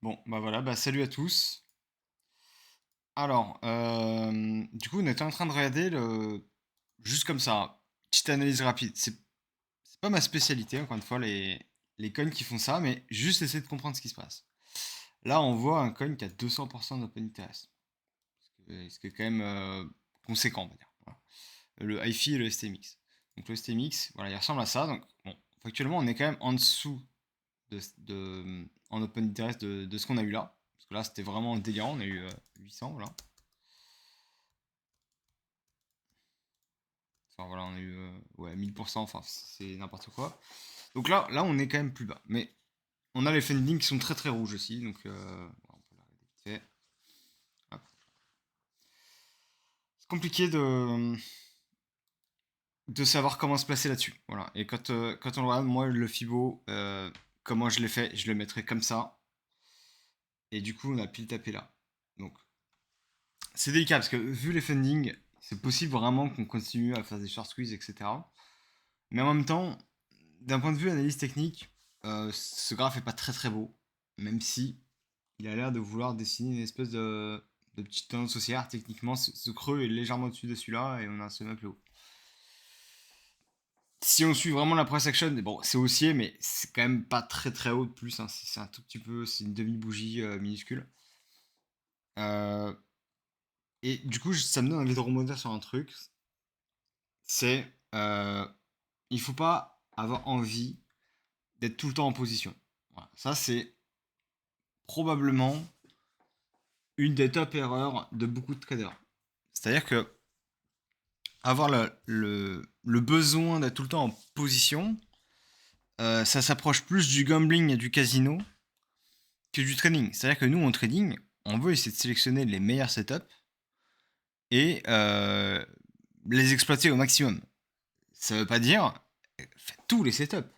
Bon, bah voilà, bah salut à tous. Alors, du coup, on était en train de regarder juste comme ça, petite analyse rapide. C'est pas ma spécialité, encore une fois, les coins qui font ça, mais juste essayer de comprendre ce qui se passe. Là, on voit un coin qui a 200% d'open interest, ce qui est quand même conséquent, on va dire. Voilà. Le HiFi et le STMX. Donc le STMX, voilà, il ressemble à ça. Donc, bon, factuellement, on est quand même en dessous en open interest de ce qu'on a eu là. Parce que là, c'était vraiment délirant. On a eu 800, voilà. Enfin, voilà, on a eu ouais, 1000%, enfin, c'est n'importe quoi. Donc là, on est quand même plus bas. Mais on a les fundings qui sont très très rouges aussi. Donc, on peut l'arrêter vite fait. Hop. C'est compliqué de savoir comment se placer là-dessus. Voilà. Et quand on regarde, moi, le Fibo, comment je l'ai fait, je le mettrais comme ça. Et du coup, on a pile tapé là. Donc, c'est délicat parce que vu les fundings, c'est possible vraiment qu'on continue à faire des short squeeze, etc. Mais en même temps, d'un point de vue analyse technique, ce graphe est pas très très beau, même si il a l'air de vouloir dessiner une espèce de petite tendance haussière. Techniquement, ce creux est légèrement au-dessus de celui-là et on a un sommet plus haut. Si on suit vraiment la price action, bon, c'est haussier, mais c'est quand même pas très très haut de plus, hein. C'est un tout petit peu, c'est une demi-bougie minuscule. Euh, et du coup, ça me donne envie de rebondir sur un truc. C'est, il faut pas avoir envie d'être tout le temps en position. Voilà. Ça, c'est probablement une des top erreurs de beaucoup de traders. C'est-à-dire que avoir le besoin d'être tout le temps en position, ça s'approche plus du gambling et du casino que du trading. C'est-à-dire que nous, en trading, on veut essayer de sélectionner les meilleurs setups et les exploiter au maximum. Ça veut pas dire faites tous les setups.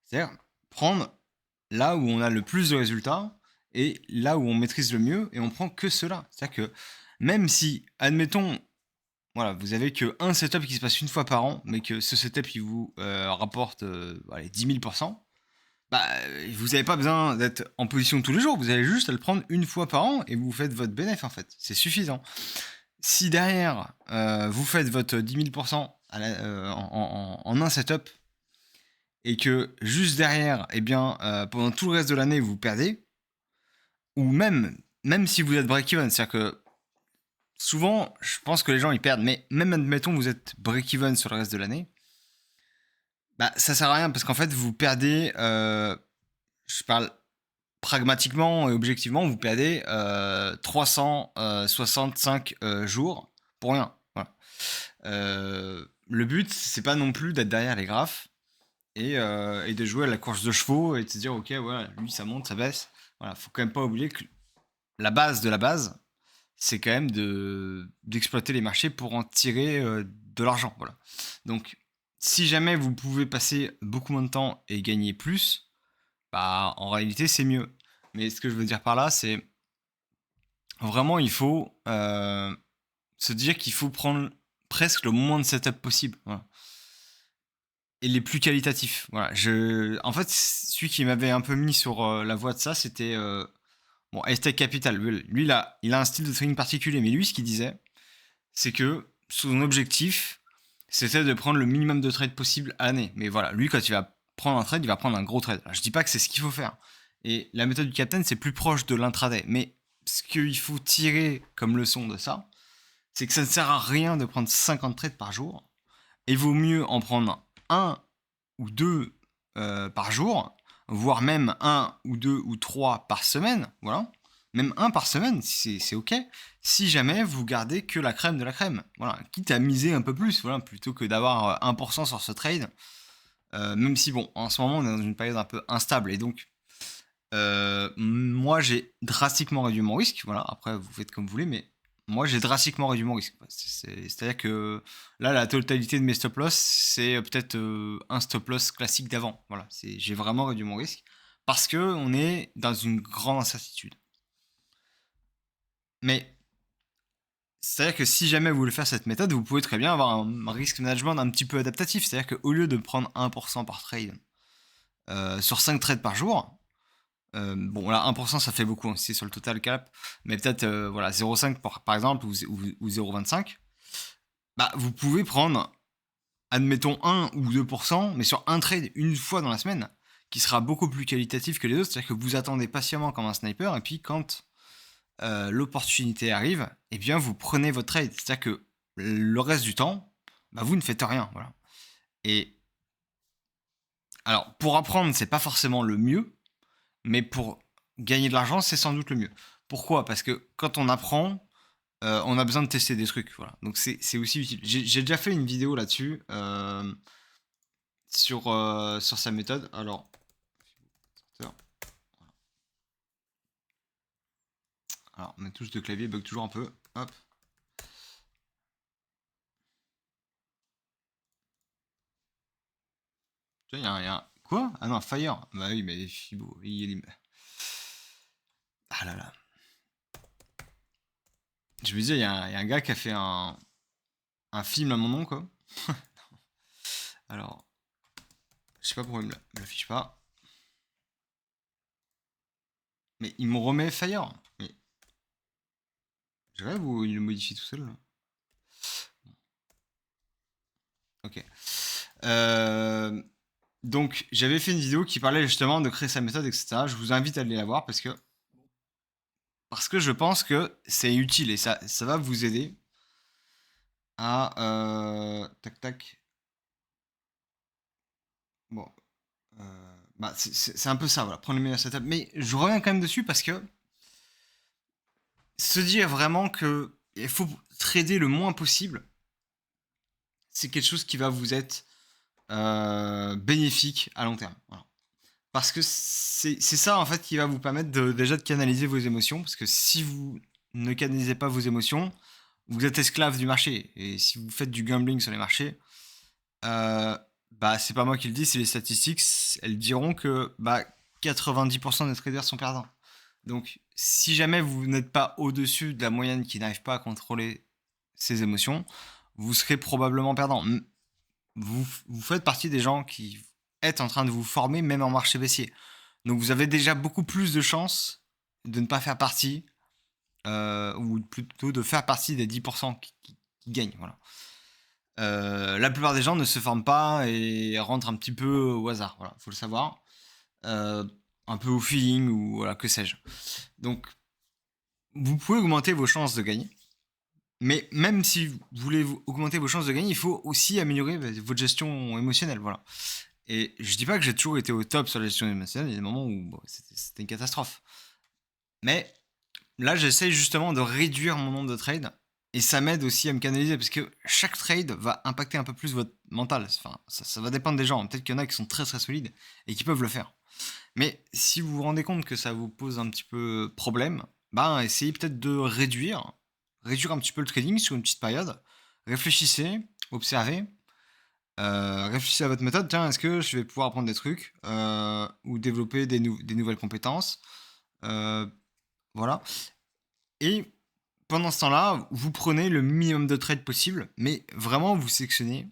C'est-à-dire prendre là où on a le plus de résultats et là où on maîtrise le mieux et on prend que cela. C'est-à-dire que même si, admettons, voilà, vous avez que un setup qui se passe une fois par an, mais que ce setup il vous rapporte allez, 10 000%, bah, vous n'avez pas besoin d'être en position tous les jours, vous avez juste à le prendre une fois par an et vous faites votre bénéfice en fait. C'est suffisant. Si derrière vous faites votre 10 000% en un setup et que juste derrière, eh bien, pendant tout le reste de l'année, vous perdez, ou même si vous êtes break-even, c'est-à-dire que souvent, je pense que les gens ils perdent, mais même admettons vous êtes break-even sur le reste de l'année, bah ça sert à rien parce qu'en fait vous perdez, je parle pragmatiquement et objectivement, vous perdez 365 jours pour rien. Voilà. Le but c'est pas non plus d'être derrière les graphes et de jouer à la course de chevaux et de se dire ok voilà lui ça monte ça baisse. Voilà, faut quand même pas oublier que la base de la base, c'est quand même d'exploiter les marchés pour en tirer de l'argent. Voilà. Donc, si jamais vous pouvez passer beaucoup moins de temps et gagner plus, bah, en réalité, c'est mieux. Mais ce que je veux dire par là, c'est vraiment, il faut se dire qu'il faut prendre presque le moins de setup possible. Voilà. Et les plus qualitatifs. Voilà. En fait, celui qui m'avait un peu mis sur la voie de ça, c'était bon, Aztec Capital. Lui il a un style de trading particulier, mais lui, ce qu'il disait, c'est que son objectif, c'était de prendre le minimum de trades possible à l'année. Mais voilà, lui, quand il va prendre un trade, il va prendre un gros trade. Alors, je dis pas que c'est ce qu'il faut faire. Et la méthode du captain, c'est plus proche de l'intraday. Mais ce qu'il faut tirer comme leçon de ça, c'est que ça ne sert à rien de prendre 50 trades par jour. Il vaut mieux en prendre un ou deux par jour, voire même un ou deux ou trois par semaine, voilà. Même un par semaine, c'est ok. Si jamais vous gardez que la crème de la crème, voilà. Quitte à miser un peu plus, voilà, plutôt que d'avoir 1% sur ce trade. Même si bon, en ce moment on est dans une période un peu instable et donc moi j'ai drastiquement réduit mon risque. Voilà, après vous faites comme vous voulez, mais moi j'ai drastiquement réduit mon risque. C'est-à-dire que là la totalité de mes stop loss c'est peut-être un stop loss classique d'avant. Voilà, j'ai vraiment réduit mon risque parce que on est dans une grande incertitude. Mais c'est-à-dire que si jamais vous voulez faire cette méthode, vous pouvez très bien avoir un risk management un petit peu adaptatif. C'est-à-dire qu'au lieu de prendre 1% par trade sur 5 trades par jour, Bon, là, 1%, ça fait beaucoup, hein, si c'est sur le total cap, mais peut-être voilà, 0,5 par exemple, ou 0,25. Bah, vous pouvez prendre, admettons, 1 ou 2%, mais sur un trade une fois dans la semaine, qui sera beaucoup plus qualitatif que les autres. C'est-à-dire que vous attendez patiemment comme un sniper, et puis quand l'opportunité arrive, eh bien, vous prenez votre trade. C'est-à-dire que le reste du temps, bah, vous ne faites rien. Voilà. Et alors, pour apprendre, c'est pas forcément le mieux, mais pour gagner de l'argent, c'est sans doute le mieux. Pourquoi? Parce que quand on apprend, on a besoin de tester des trucs. Voilà. Donc c'est aussi utile. J'ai déjà fait une vidéo là-dessus sur sa méthode. Alors, ma touche de clavier bug toujours un peu. Hop. Tu vois, il y a un... Quoi? Ah non, Fire. Bah oui, mais Fibo, il est... Ah là là. Je me disais, il y a un gars qui a fait un film à mon nom, quoi. Alors, je sais pas pourquoi il me l'affiche pas. Mais il me remet Fire. Mais je rêve ou il le modifie tout seul là. Ok. Euh, donc, j'avais fait une vidéo qui parlait justement de créer sa méthode, etc. Je vous invite à aller la voir parce que je pense que c'est utile et ça va vous aider à tac tac. Bon, bah c'est un peu ça, voilà, prendre le meilleur setup. Mais je reviens quand même dessus parce que se dire vraiment que il faut trader le moins possible, c'est quelque chose qui va vous être bénéfique à long terme. Voilà. Parce que c'est ça en fait qui va vous permettre déjà de canaliser vos émotions. Parce que si vous ne canalisez pas vos émotions, vous êtes esclave du marché. Et si vous faites du gambling sur les marchés, bah c'est pas moi qui le dis, c'est les statistiques. Elles diront que bah, 90% des traders sont perdants. Donc si jamais vous n'êtes pas au-dessus de la moyenne qui n'arrive pas à contrôler ses émotions, vous serez probablement perdant. Vous faites partie des gens qui êtes en train de vous former même en marché baissier. Donc vous avez déjà beaucoup plus de chances de ne pas faire partie, ou plutôt de faire partie des 10% qui gagnent. Voilà. La plupart des gens ne se forment pas et rentrent un petit peu au hasard. Voilà, faut le savoir. Euh, un peu au feeling ou voilà, que sais-je. Donc vous pouvez augmenter vos chances de gagner. Mais même si vous voulez augmenter vos chances de gagner, il faut aussi améliorer votre gestion émotionnelle. Voilà. Et je dis pas que j'ai toujours été au top sur la gestion émotionnelle, il y a des moments où bon, c'était une catastrophe. Mais là, j'essaye justement de réduire mon nombre de trades. Et ça m'aide aussi à me canaliser parce que chaque trade va impacter un peu plus votre mental. Enfin, ça va dépendre des gens. Peut-être qu'il y en a qui sont très très solides et qui peuvent le faire. Mais si vous vous rendez compte que ça vous pose un petit peu problème, ben essayez peut-être de réduire un petit peu le trading sur une petite période. Réfléchissez, observez, réfléchissez à votre méthode. Tiens, est-ce que je vais pouvoir apprendre des trucs ou développer des nouvelles compétences. Voilà. Et pendant ce temps-là, vous prenez le minimum de trades possible, mais vraiment vous sélectionnez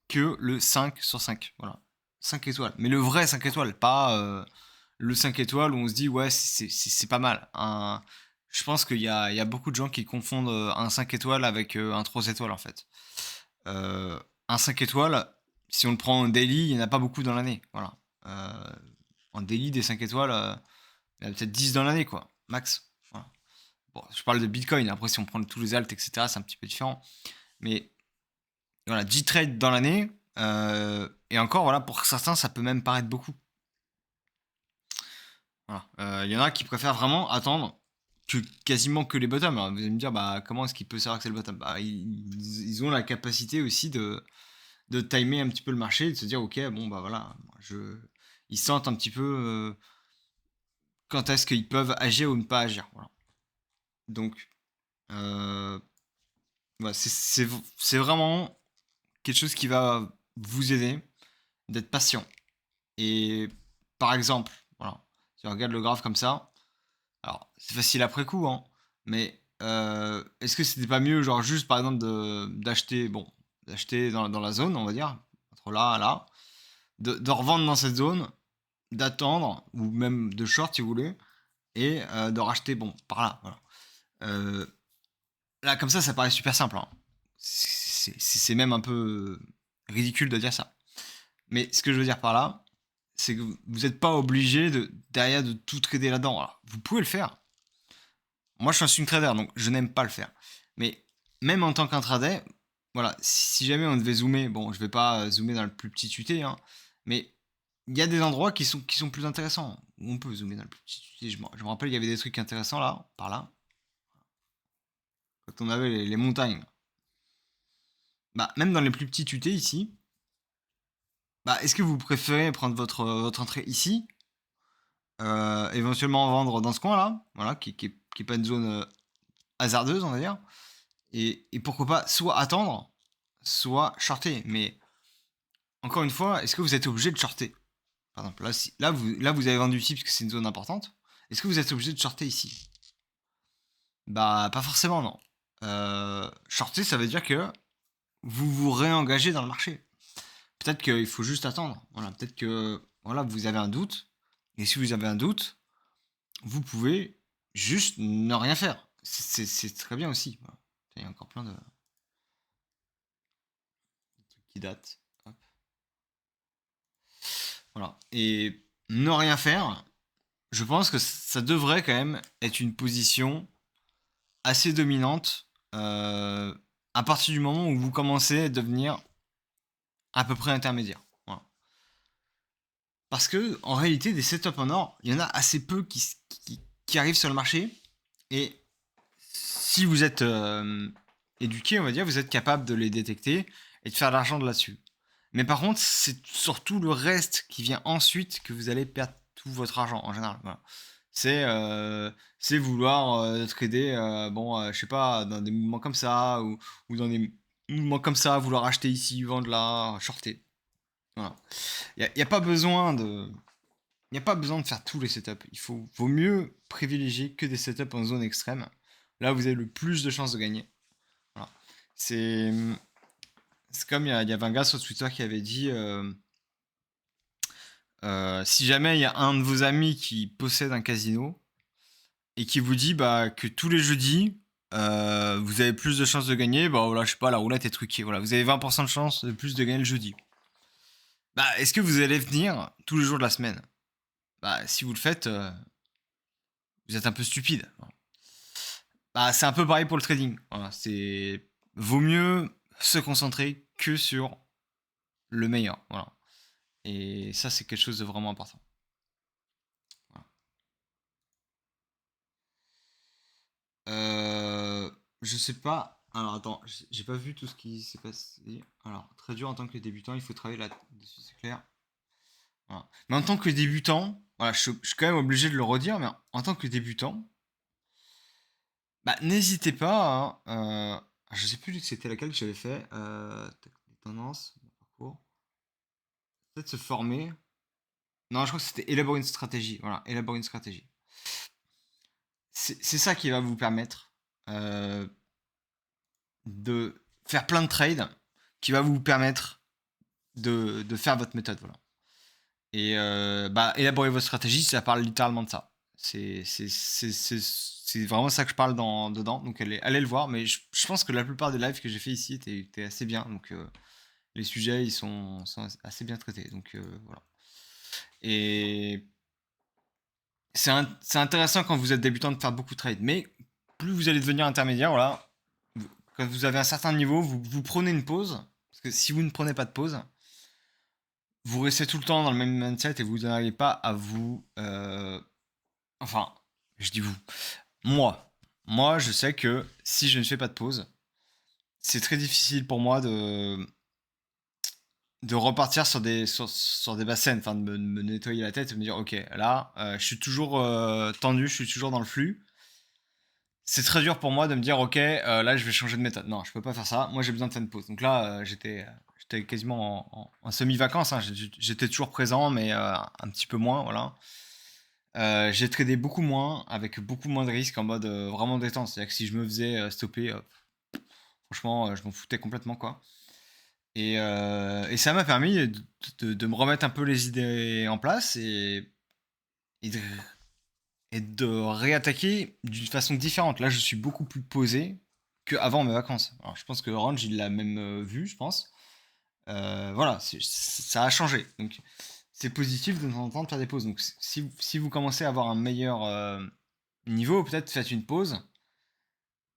que le 5 sur 5. Voilà. 5 étoiles. Mais le vrai 5 étoiles, pas le 5 étoiles où on se dit ouais, c'est pas mal. Je pense qu'il y a beaucoup de gens qui confondent un 5 étoiles avec un 3 étoiles en fait. Euh, un 5 étoiles, si on le prend en daily, il n'y en a pas beaucoup dans l'année. Voilà. Euh, en daily, des 5 étoiles, il y en a peut-être 10 dans l'année, quoi. Max. Voilà. Bon, je parle de Bitcoin. Après, si on prend tous les alts, etc., c'est un petit peu différent. Mais voilà, 10 trades dans l'année. Et encore, voilà, pour certains, ça peut même paraître beaucoup. Voilà. Il y en a qui préfèrent vraiment attendre quasiment que les bottoms. Alors, vous allez me dire, bah, comment est-ce qu'il peut savoir que c'est le bottom? Bah, ils ont la capacité aussi de timer un petit peu le marché et de se dire, ok, bon, bah voilà, ils sentent un petit peu quand est-ce qu'ils peuvent agir ou ne pas agir. Voilà. Donc, euh, voilà, c'est vraiment quelque chose qui va vous aider d'être patient. Et par exemple, voilà, si on regarde le graphe comme ça, alors c'est facile après coup, hein, mais est-ce que c'était pas mieux, genre juste par exemple d'acheter dans la zone, on va dire, entre là et là, de revendre dans cette zone, d'attendre, ou même de short si vous voulez, et de racheter, bon, par là, voilà. Euh, Là, comme ça paraît super simple, hein. C'est même un peu ridicule de dire ça. Mais ce que je veux dire par là, c'est que vous n'êtes pas obligé derrière de tout trader là-dedans. Alors, vous pouvez le faire. Moi, je suis un swing trader, donc je n'aime pas le faire. Mais même en tant qu'intraday, voilà, si jamais on devait zoomer, bon, je vais pas zoomer dans le plus petit UT, hein, mais il y a des endroits qui sont plus intéressants, où on peut zoomer dans le plus petit UT. Je me rappelle, il y avait des trucs intéressants là, par là, quand on avait les montagnes. Bah, même dans les plus petits UT ici, bah, est-ce que vous préférez prendre votre entrée ici, éventuellement vendre dans ce coin-là, voilà, qui est pas une zone hasardeuse, on va dire, et pourquoi pas soit attendre, soit shorter. Mais encore une fois, est-ce que vous êtes obligé de shorter? Par exemple, là, là vous avez vendu ici parce que c'est une zone importante. Est-ce que vous êtes obligé de shorter ici? Bah, pas forcément, non. Shorter, ça veut dire que vous vous réengagez dans le marché. Peut-être qu'il faut juste attendre. Voilà, peut-être que voilà, vous avez un doute. Et si vous avez un doute, vous pouvez juste ne rien faire. C'est très bien aussi. Voilà. Il y a encore plein de trucs qui datent. Hop. Voilà. Et ne rien faire, je pense que ça devrait quand même être une position assez dominante à partir du moment où vous commencez à devenir à peu près intermédiaire. Voilà. Parce que en réalité, des setups en or, il y en a assez peu qui arrivent sur le marché. Et si vous êtes éduqué, on va dire, vous êtes capable de les détecter et de faire de l'argent de là-dessus. Mais par contre, c'est surtout le reste qui vient ensuite que vous allez perdre tout votre argent en général. Voilà. C'est c'est vouloir trader, bon, je sais pas, dans des mouvements comme ça, ou dans des mouvements comme ça, vouloir acheter ici, vendre là, shorter. Voilà. Y a pas besoin de, y a pas besoin de faire tous les setups. Vaut mieux privilégier que des setups en zone extrême. Là, vous avez le plus de chances de gagner. Voilà. C'est, c'est comme il y avait un gars sur Twitter qui avait dit. Si jamais il y a un de vos amis qui possède un casino et qui vous dit bah, que tous les jeudis, vous avez plus de chances de gagner, bah voilà, je sais pas, la roulette est truquée. Voilà, vous avez 20% de chance de plus de gagner le jeudi. Bah, est-ce que vous allez venir tous les jours de la semaine? Bah, si vous le faites, vous êtes un peu stupide. Bah, c'est un peu pareil pour le trading. Voilà, c'est vaut mieux se concentrer que sur le meilleur. Voilà. Et ça, c'est quelque chose de vraiment important. Voilà. Je sais pas. Alors attends, j'ai pas vu tout ce qui s'est passé. Alors, très dur en tant que débutant, il faut travailler là-dessus, c'est clair. Voilà. Mais en tant que débutant, voilà, je suis quand même obligé de le redire, mais en tant que débutant, bah, n'hésitez pas à, je sais plus que c'était laquelle que j'avais fait. Les tendances, le parcours. Peut-être se former. Non, je crois que c'était élaborer une stratégie. Voilà, élaborer une stratégie. C'est ça qui va vous permettre euh, de faire plein de trades, qui va vous permettre de faire votre méthode. Voilà. Et bah, élaborer votre stratégie, ça parle littéralement de ça. C'est vraiment ça que je parle dedans. Donc allez le voir. Mais je pense que la plupart des lives que j'ai fait ici étaient assez bien. Donc les sujets, ils sont assez bien traités. Donc voilà. Et c'est intéressant quand vous êtes débutant de faire beaucoup de trades. Mais plus vous allez devenir intermédiaire, voilà, quand vous avez un certain niveau, vous prenez une pause. Parce que si vous ne prenez pas de pause, vous restez tout le temps dans le même mindset et vous n'arrivez pas à vous. Enfin, je dis vous. Moi. Moi, je sais que si je ne fais pas de pause, c'est très difficile pour moi de repartir sur des bassins, enfin de me nettoyer la tête et me dire ok, là, je suis toujours tendu, je suis toujours dans le flux. C'est très dur pour moi de me dire ok, là je vais changer de méthode. Non, je peux pas faire ça. Moi j'ai besoin de faire une pause. Donc là, j'étais quasiment en semi-vacances, hein. J'étais toujours présent, mais un petit peu moins, voilà. J'ai tradé beaucoup moins, avec beaucoup moins de risques, en mode vraiment détente. C'est-à-dire que si je me faisais stopper, franchement, je m'en foutais complètement, quoi. Et ça m'a permis de me remettre un peu les idées en place et de, et de réattaquer d'une façon différente. Là, je suis beaucoup plus posé qu'avant mes vacances. Alors, je pense que Orange, il l'a même vu, je pense. Voilà, ça a changé. Donc, c'est positif de temps en temps de faire des pauses. Donc, si vous commencez à avoir un meilleur niveau, peut-être faites une pause,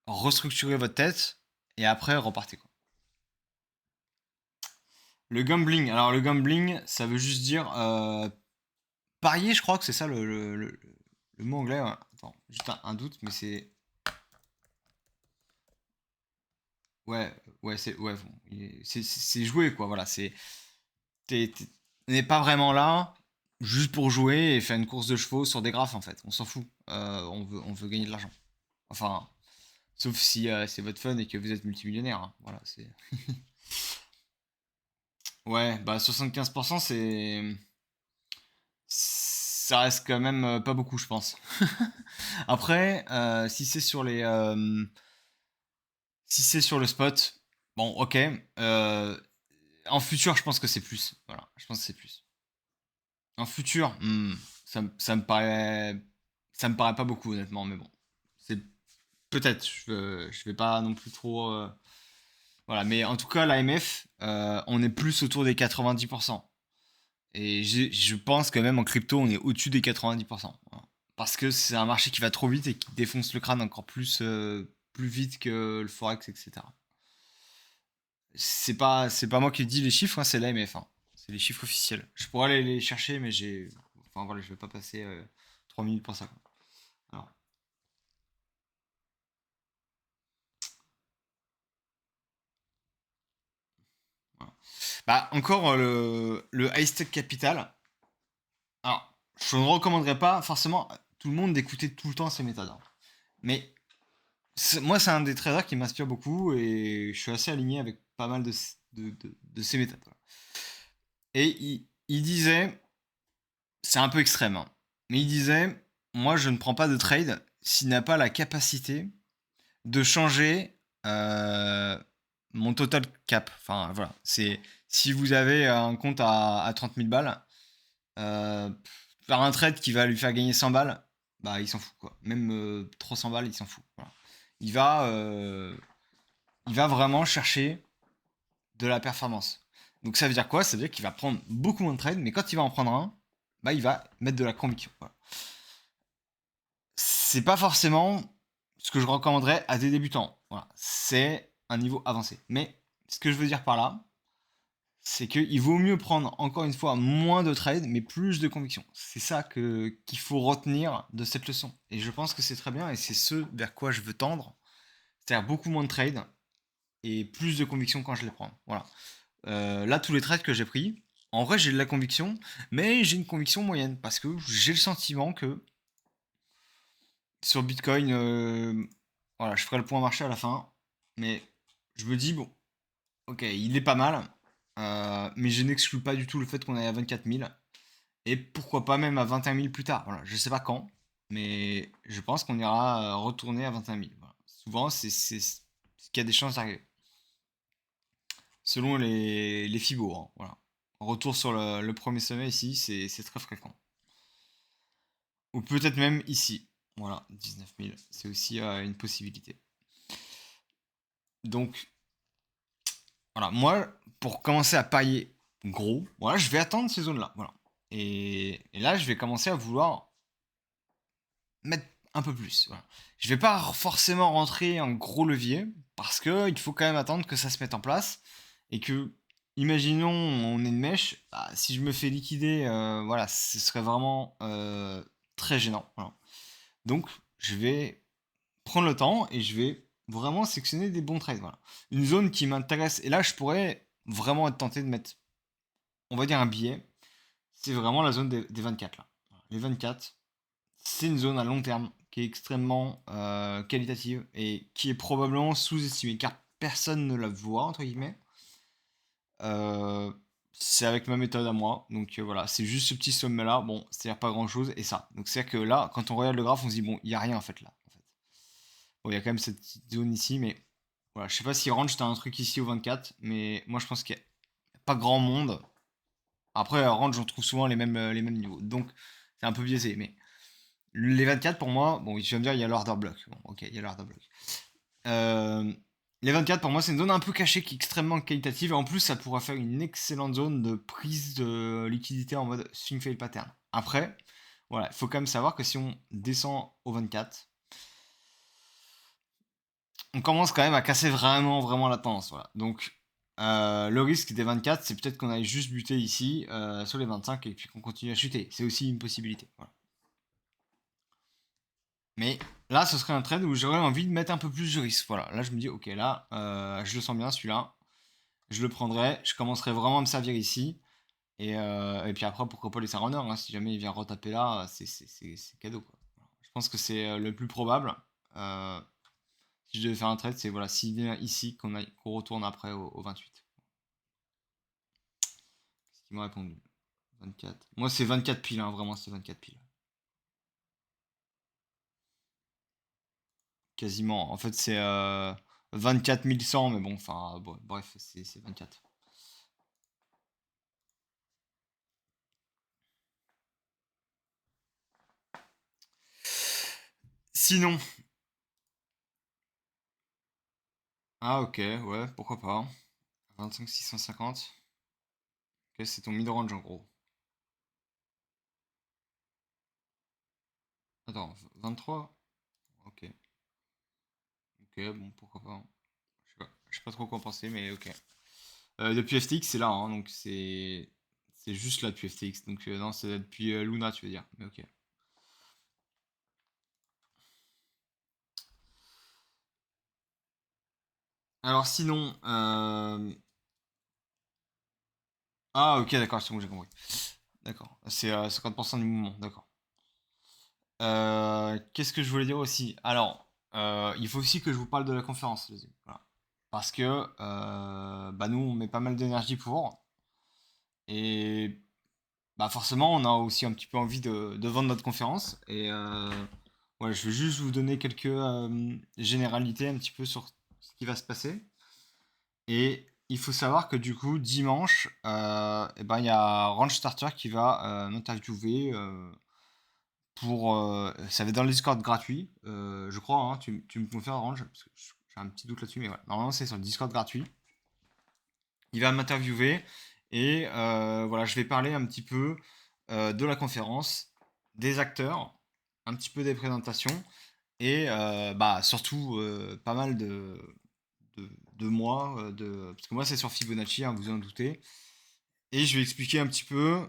restructurez votre tête et après repartez, quoi. Le gambling. Alors, le gambling, ça veut juste dire parier, je crois que c'est ça le mot anglais. Ouais. Attends, juste un doute, mais c'est. Ouais, ouais, bon, c'est jouer, quoi. Voilà, on n'est pas vraiment là juste pour jouer et faire une course de chevaux sur des graphes, en fait. On s'en fout. On veut gagner de l'argent. Enfin, sauf si c'est votre fun et que vous êtes multimillionnaire, hein. Voilà, c'est. Ouais, bah 75%, ça reste quand même pas beaucoup, je pense. Après, si c'est sur le spot, bon, ok. En futur, je pense que c'est plus. Voilà, je pense que c'est plus. En futur, ça me paraît pas beaucoup, honnêtement, mais bon. C'est peut-être. Je vais pas non plus trop. Voilà, mais en tout cas, l'AMF, on est plus autour des 90%. Et je pense que même en crypto, on est au-dessus des 90%. Voilà. Parce que c'est un marché qui va trop vite et qui défonce le crâne encore plus vite que le Forex, etc. C'est pas moi qui dis les chiffres, hein, c'est l'AMF, hein. C'est les chiffres officiels. Je pourrais aller les chercher, mais enfin voilà, je vais pas passer 3 minutes pour ça, quoi. Alors, voilà. Bah, encore le high stake capital. Alors, je ne recommanderais pas forcément à tout le monde d'écouter tout le temps ces méthodes, hein. Mais moi, c'est un des traders qui m'inspire beaucoup et je suis assez aligné avec pas mal de ces méthodes, voilà. Et il disait, c'est un peu extrême, hein, mais il disait, moi, je ne prends pas de trade s'il n'a pas la capacité de changer mon total cap. Enfin, voilà. C'est si vous avez un compte à 30 000 balles, euh, faire un trade qui va lui faire gagner 100 balles, bah il s'en fout, quoi. Même 300 balles, il s'en fout. Voilà. Il va, euh, il va vraiment chercher de la performance. Donc ça veut dire quoi? Ça veut dire qu'il va prendre beaucoup moins de trades, mais quand il va en prendre un, bah il va mettre de la conviction. Voilà. C'est pas forcément ce que je recommanderais à des débutants. Voilà. C'est un niveau avancé. Mais ce que je veux dire par là, c'est qu'il vaut mieux prendre encore une fois moins de trades, mais plus de conviction. C'est ça qu'il faut retenir de cette leçon. Et je pense que c'est très bien, et c'est ce vers quoi je veux tendre. C'est-à-dire beaucoup moins de trades et plus de conviction quand je les prends. Voilà. Là, tous les trades que j'ai pris, en vrai, j'ai de la conviction, mais j'ai une conviction moyenne parce que j'ai le sentiment que sur Bitcoin, voilà, je ferai le point marché à la fin, mais je me dis, bon, ok, il est pas mal, mais je n'exclus pas du tout le fait qu'on aille à 24 000, et pourquoi pas même à 21 000 plus tard. Voilà, je sais pas quand, mais je pense qu'on ira retourner à 21 000. Voilà. Souvent, c'est ce qui a des chances d'arriver, selon les Fibos, hein, voilà. Retour sur le premier sommet ici, c'est très fréquent. Ou peut-être même ici. Voilà, 19 000, c'est aussi une possibilité. Donc, voilà, moi, pour commencer à parier gros, voilà, je vais attendre ces zones-là. Voilà. Et là, je vais commencer à vouloir mettre un peu plus. Voilà. Je vais pas forcément rentrer en gros levier parce que il faut quand même attendre que ça se mette en place et que, imaginons, on est une mèche. Bah, si je me fais liquider, voilà, ce serait vraiment très gênant. Voilà. Donc, je vais prendre le temps et je vais vraiment sélectionner des bons trades. Voilà. Une zone qui m'intéresse. Et là, je pourrais vraiment être tenté de mettre, on va dire, un billet. C'est vraiment la zone des 24 là. Les 24, c'est une zone à long terme qui est extrêmement qualitative et qui est probablement sous-estimée car personne ne la voit, entre guillemets. Euh, c'est avec ma méthode à moi. Donc voilà, c'est juste ce petit sommet là. Bon, c'est-à-dire pas grand chose et ça. Donc c'est-à-dire que là, quand on regarde le graphe, on se dit, bon, il n'y a rien en fait là. En fait. Bon, il y a quand même cette petite zone ici, mais Voilà, je sais pas si Range, t'as un truc ici au 24, mais moi je pense qu'il y a pas grand monde. Après, Range, on trouve souvent les mêmes niveaux. Donc, c'est un peu biaisé. Mais les 24, pour moi, bon, tu vas me dire, il y a l'order block. Bon, ok, il y a l'order block. Euh, les 24, pour moi, c'est une zone un peu cachée qui est extrêmement qualitative. Et en plus, ça pourra faire une excellente zone de prise de liquidité en mode swing fail pattern. Après, voilà, il faut quand même savoir que si on descend au 24, on commence quand même à casser vraiment la tendance. Voilà. Donc, le risque des 24, c'est peut-être qu'on aille juste buter ici sur les 25 et puis qu'on continue à chuter. C'est aussi une possibilité. Voilà. Mais là, ce serait un trade où j'aurais envie de mettre un peu plus de risque. Voilà. Là, je me dis, ok, là, je le sens bien celui-là. Je le prendrai. Je commencerai vraiment à me servir ici. Et puis après, pourquoi pas laisser un runner, hein. Si jamais il vient retaper là, c'est cadeau, quoi. Je pense que c'est le plus probable. Euh, Si je devais faire un trade, c'est voilà, s'il vient ici, qu'on retourne après au 28. Qu'est-ce qu'il m'a répondu? 24. Moi, c'est 24 piles, hein, vraiment, c'est 24 piles. Quasiment. En fait, c'est 24 100, mais bon, enfin, bon, bref, c'est 24. Sinon. Ah, ok, ouais, pourquoi pas. 25 650. Ok, c'est ton mid-range en gros. Attends, 23? Ok. Ok, bon, pourquoi pas. Je sais pas trop quoi en penser, mais ok. Depuis FTX, c'est là, hein, donc c'est juste là depuis FTX. Donc non, c'est depuis Luna, tu veux dire. Mais ok. Alors sinon, ah ok, d'accord, c'est bon, j'ai compris. D'accord, c'est 50% du mouvement, d'accord. Qu'est-ce que je voulais dire aussi? Alors, il faut aussi que je vous parle de la conférence, les amis. Voilà. Parce que bah nous, on met pas mal d'énergie pour. Et bah forcément, on a aussi un petit peu envie de vendre notre conférence. Et ouais, je vais juste vous donner quelques généralités un petit peu sur ce qui va se passer. Et il faut savoir que du coup, dimanche, eh ben, il y a Range Starter qui va m'interviewer ça va être dans le Discord gratuit, je crois, hein, tu me confirmes, Range, parce que j'ai un petit doute là-dessus, mais voilà. Normalement, c'est sur le Discord gratuit. Il va m'interviewer et voilà, je vais parler un petit peu de la conférence, des acteurs, un petit peu des présentations et bah, surtout pas mal de moi, parce que moi c'est sur Fibonacci, hein, vous en doutez, et je vais expliquer un petit peu,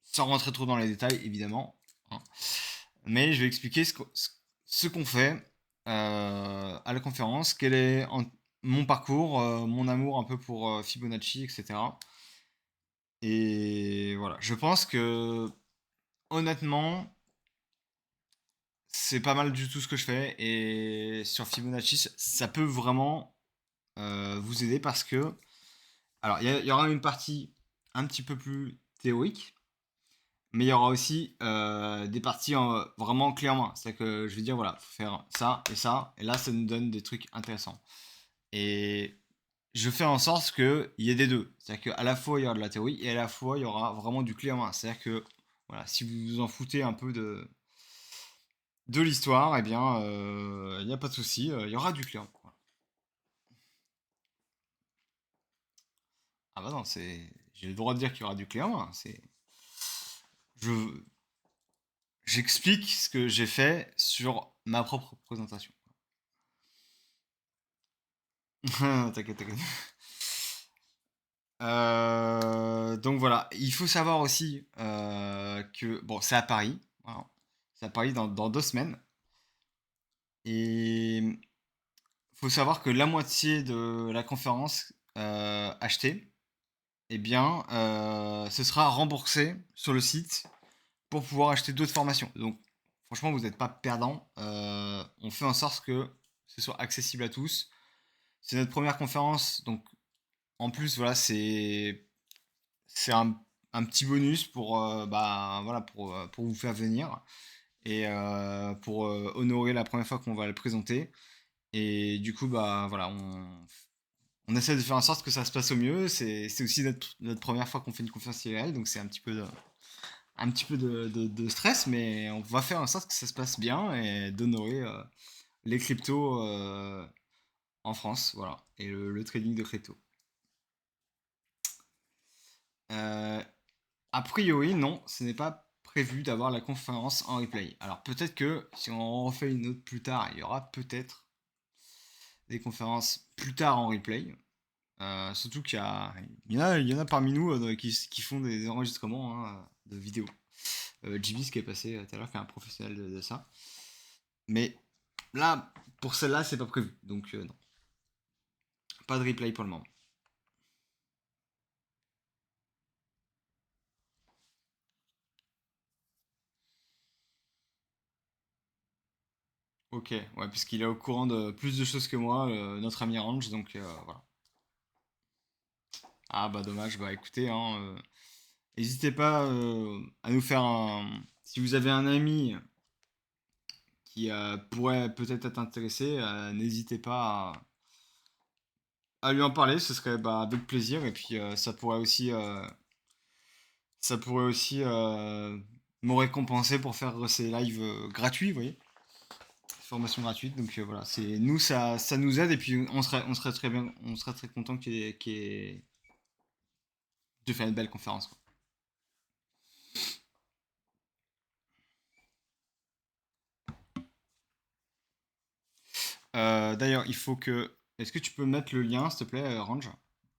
sans rentrer trop dans les détails évidemment, hein, mais je vais expliquer ce qu'on fait à la conférence, quel est mon parcours, mon amour un peu pour Fibonacci, etc. Et voilà, je pense que honnêtement, c'est pas mal du tout ce que je fais. Et sur Fibonacci, ça peut vraiment vous aider parce que, alors, il y aura une partie un petit peu plus théorique, mais il y aura aussi des parties vraiment clés en main. C'est-à-dire que je vais dire, voilà, faut faire ça, et là, ça nous donne des trucs intéressants. Et je fais en sorte qu'il y ait des deux. C'est-à-dire qu'à la fois, il y aura de la théorie, et à la fois, il y aura vraiment du clé en main. C'est-à-dire que, voilà, si vous vous en foutez un peu de l'histoire, eh bien, il n'y a pas de souci, il y aura du clé en main. Voilà. Ah bah non, j'ai le droit de dire qu'il y aura du clé en main. Je, j'explique ce que j'ai fait sur ma propre présentation. T'inquiète, t'inquiète. Donc voilà, il faut savoir aussi que, bon, c'est à Paris, voilà. C'est à Paris dans 2 semaines. Et il faut savoir que la moitié de la conférence achetée, eh bien, ce sera remboursé sur le site pour pouvoir acheter d'autres formations. Donc, franchement, vous n'êtes pas perdant. On fait en sorte que ce soit accessible à tous. C'est notre première conférence, donc en plus, voilà, c'est un petit bonus pour, bah, voilà, pour vous faire venir et pour honorer la première fois qu'on va le présenter. Et du coup, bah voilà, on essaie de faire en sorte que ça se passe au mieux. C'est aussi notre première fois qu'on fait une conférence IRL, donc c'est un petit peu de stress, mais on va faire en sorte que ça se passe bien et d'honorer les cryptos en France, voilà, et le trading de crypto. Euh, A priori, non, ce n'est pas prévu d'avoir la conférence en replay. Alors peut-être que si on refait une autre plus tard, il y aura peut-être des conférences plus tard en replay. Surtout qu'il y en a parmi nous qui font des enregistrements hein, de vidéos. JB, ce qui est passé tout à l'heure, qui est un professionnel de ça. Mais là, pour celle-là, c'est pas prévu. Donc non, pas de replay pour le moment. Ok, ouais, puisqu'il est au courant de plus de choses que moi, notre ami Range, donc voilà. Ah bah dommage, bah écoutez, hein, n'hésitez pas à nous faire un... Si vous avez un ami qui pourrait peut-être être intéressé, n'hésitez pas à lui en parler, ce serait bah, avec plaisir, et puis ça pourrait aussi me récompenser pour faire ces lives gratuits, vous voyez, formation gratuite, donc voilà, c'est nous ça nous aide, et puis on serait très bien, on serait très content de faire une belle conférence, quoi. D'ailleurs, il faut que. Est-ce que tu peux mettre le lien, s'il te plaît, Range?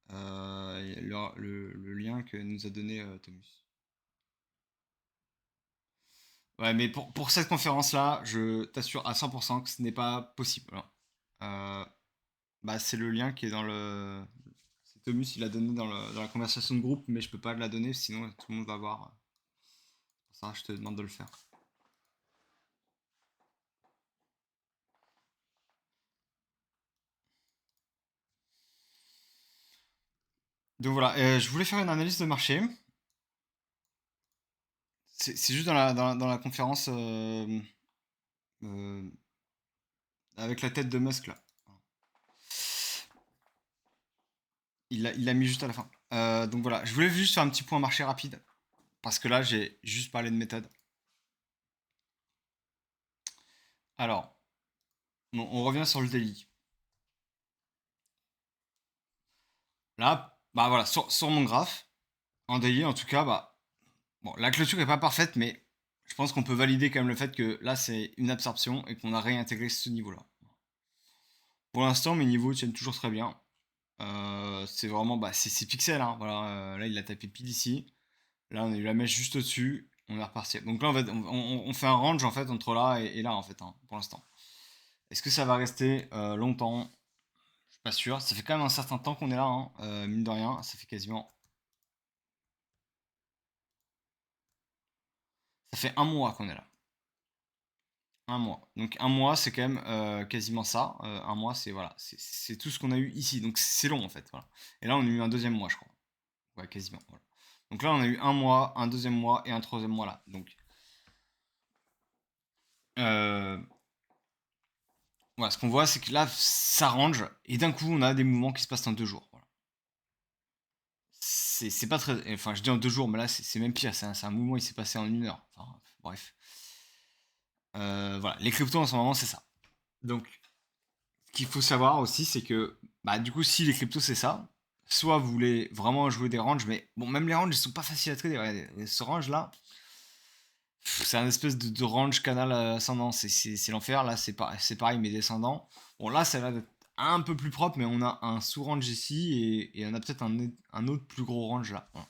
Le lien que nous a donné Thomas. Ouais, mais pour cette conférence-là, je t'assure à 100% que ce n'est pas possible. Alors, euh, bah, c'est le lien qui est dans le. C'est Thomas, il l'a donné dans la conversation de groupe, mais je peux pas la donner, sinon tout le monde va voir. Pour ça, je te demande de le faire. Donc voilà, je voulais faire une analyse de marché. C'est juste dans la conférence euh, avec la tête de Musk là. Il l'a mis juste à la fin. Donc voilà, je voulais juste faire un petit point marché rapide. Parce que là, j'ai juste parlé de méthode. Alors, on revient sur le daily. Là, bah voilà, sur mon graphe, en daily en tout cas, bah, bon, la clôture est pas parfaite, mais je pense qu'on peut valider quand même le fait que là, c'est une absorption et qu'on a réintégré ce niveau-là. Pour l'instant, mes niveaux tiennent toujours très bien. C'est vraiment, bah, c'est pixel, hein, voilà. Là, il a tapé pile ici. Là, on a eu la mèche juste au-dessus. On est reparti. Donc là, on fait un range en fait entre là et là en fait, hein, pour l'instant. Est-ce que ça va rester longtemps? Je suis pas sûr. Ça fait quand même un certain temps qu'on est là, hein, mine de rien. Ça fait quasiment. Ça fait un mois qu'on est là. Un mois. Donc un mois, c'est quand même quasiment ça. Un mois, c'est voilà, c'est tout ce qu'on a eu ici. Donc c'est long en fait. Voilà. Et là, on a eu un deuxième mois, je crois. Ouais, quasiment. Voilà. Donc là, on a eu un mois, un deuxième mois et un troisième mois là. Donc euh, voilà, ce qu'on voit, c'est que là, ça range et d'un coup, on a des mouvements qui se passent en 2 jours. Voilà. C'est pas très. Enfin, je dis en 2 jours, mais là, c'est même pire. C'est un mouvement, il s'est passé en 1 heure. Enfin, bref. Voilà, les cryptos en ce moment, c'est ça. Donc, ce qu'il faut savoir aussi, c'est que, bah, du coup, si les cryptos, c'est ça, soit vous voulez vraiment jouer des ranges, mais bon, même les ranges, ils sont pas faciles à trader. Ouais, ce range-là, c'est un espèce de range canal ascendant. C'est l'enfer. Là, c'est pareil, mais descendant. Bon, là, ça va être un peu plus propre, mais on a un sous-range ici et on a peut-être un autre plus gros range là. Voilà.